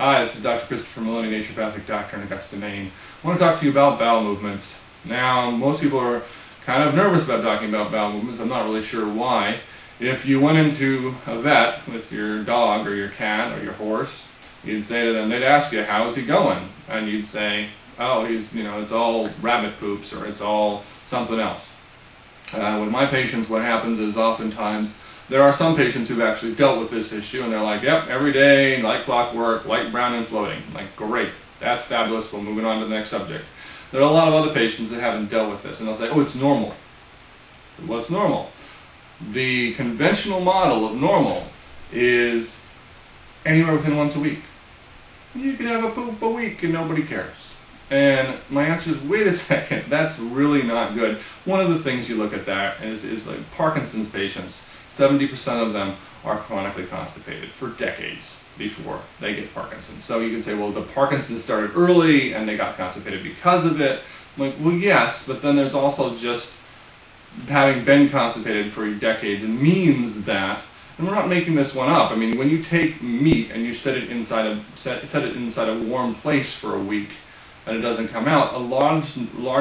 Hi, this is Dr. Christopher Maloney, Naturopathic Doctor in Augusta, Maine. I want to talk to you about bowel movements. Now, most people are kind of nervous about talking about bowel movements. I'm not really sure why. If you went into a vet with your dog or your cat or your horse, you'd say to them, they'd ask you, how's he going? And you'd say, oh, it's all rabbit poops or it's all something else. With my patients, what happens is oftentimes there are some patients who've actually dealt with this issue and they're like, yep, every day, like clockwork, light brown and floating. Like, great, that's fabulous, we're moving on to the next subject. There are a lot of other patients that haven't dealt with this and they'll say, oh, it's normal. What's normal? The conventional model of normal is anywhere within once a week. You could have a poop a week and nobody cares. And my answer is, wait a second, that's really not good. One of the things you look at that is like Parkinson's patients. 70% of them are chronically constipated for decades before they get Parkinson's. So you can say, well, the Parkinson's started early and they got constipated because of it. I'm like, well, yes, but then there's also just having been constipated for decades means that, and we're not making this one up. I mean, when you take meat and you set it inside a warm place for a week, and it doesn't come out, a large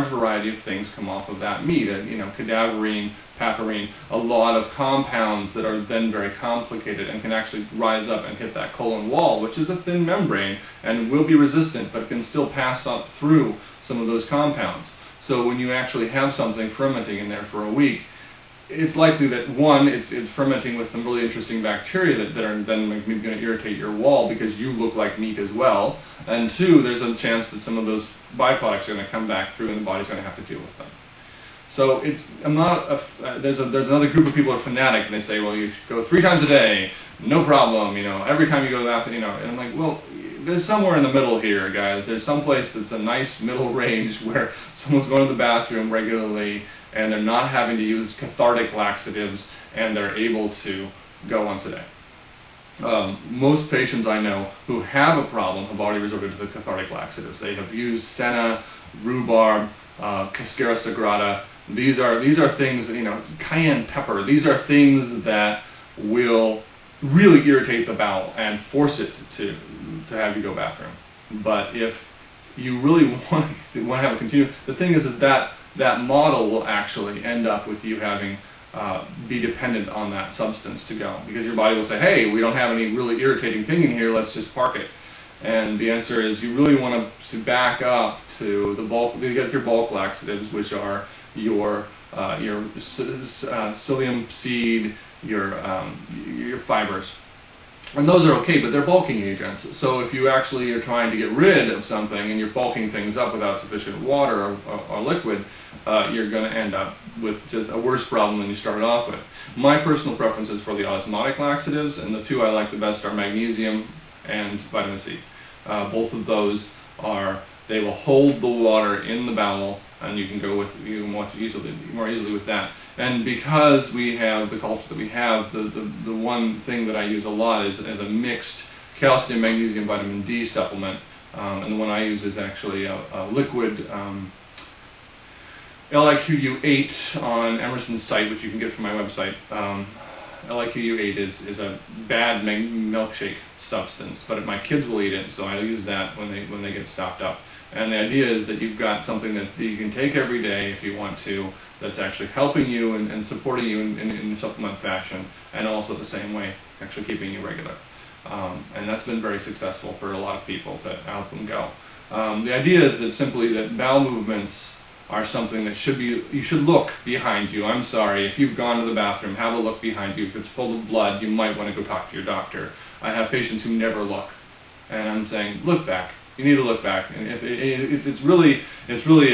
variety of things come off of that meat. Cadaverine, papain, a lot of compounds that are then very complicated and can actually rise up and hit that colon wall, which is a thin membrane and will be resistant, but can still pass up through some of those compounds. So when you actually have something fermenting in there for a week, it's likely that, one, it's fermenting with some really interesting bacteria that are then going to irritate your wall because you look like meat as well. And two, there's a chance that some of those byproducts are going to come back through and the body's going to have to deal with them. So there's another group of people who are fanatic and they say, well, you should go 3 times a day, no problem, every time you go to the bathroom, and I'm like, well, there's somewhere in the middle here, guys. There's some place that's a nice middle range where someone's going to the bathroom regularly and they're not having to use cathartic laxatives and they're able to go once a day. Most patients I know who have a problem have already resorted to the cathartic laxatives. They have used senna, rhubarb, cascara sagrada. These are things, cayenne pepper. These are things that will really irritate the bowel and force it to have you go bathroom. But if you really want to have a continuous, the thing is that model will actually end up with you having be dependent on that substance to go, because your body will say, hey, we don't have any really irritating thing in here, let's just park it. And the answer is you really want to back up to the bulk. You get your bulk laxatives, which are your psyllium seed, your fibers. And those are okay, but they're bulking agents. So if you actually are trying to get rid of something and you're bulking things up without sufficient water or liquid, you're going to end up with just a worse problem than you started off with. My personal preference is for the osmotic laxatives, and the two I like the best are magnesium and vitamin C. Both of those they will hold the water in the bowel, and you can go with more easily with that. And because we have the culture that we have, the one thing that I use a lot is a mixed calcium, magnesium, vitamin D supplement. And the one I use is actually a liquid LIQU8 on Emerson's site, which you can get from my website. LIQU8 is a bad milkshake substance, but my kids will eat it, so I use that when they get stopped up. And the idea is that you've got something that you can take every day if you want to, that's actually helping you and supporting you in supplement fashion, and also the same way, actually keeping you regular. And that's been very successful for a lot of people to help them go. The idea is that simply that bowel movements are something that you should look behind you. I'm sorry, if you've gone to the bathroom, have a look behind you. If it's full of blood, you might want to go talk to your doctor. I have patients who never look, and I'm saying, look back. You need to look back, and it's really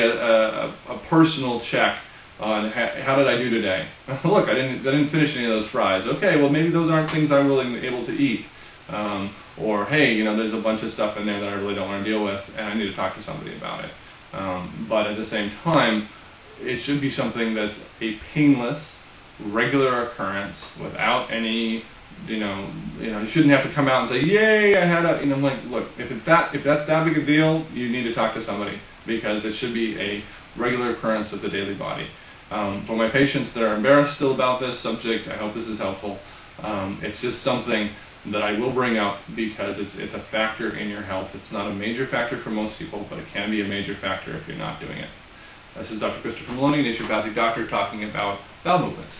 a personal check on how did I do today. Look, I didn't finish any of those fries. Okay, well maybe those aren't things I'm really able to eat. Or hey, there's a bunch of stuff in there that I really don't want to deal with, and I need to talk to somebody about it. But at the same time, it should be something that's a painless, regular occurrence without any. You shouldn't have to come out and say, "Yay, I had a." I'm like, look, if that's that big a deal, you need to talk to somebody, because it should be a regular occurrence of the daily body. For my patients that are embarrassed still about this subject, I hope this is helpful. It's just something that I will bring up because it's a factor in your health. It's not a major factor for most people, but it can be a major factor if you're not doing it. This is Dr. Christopher Maloney, Naturopathic Doctor, talking about bowel movements.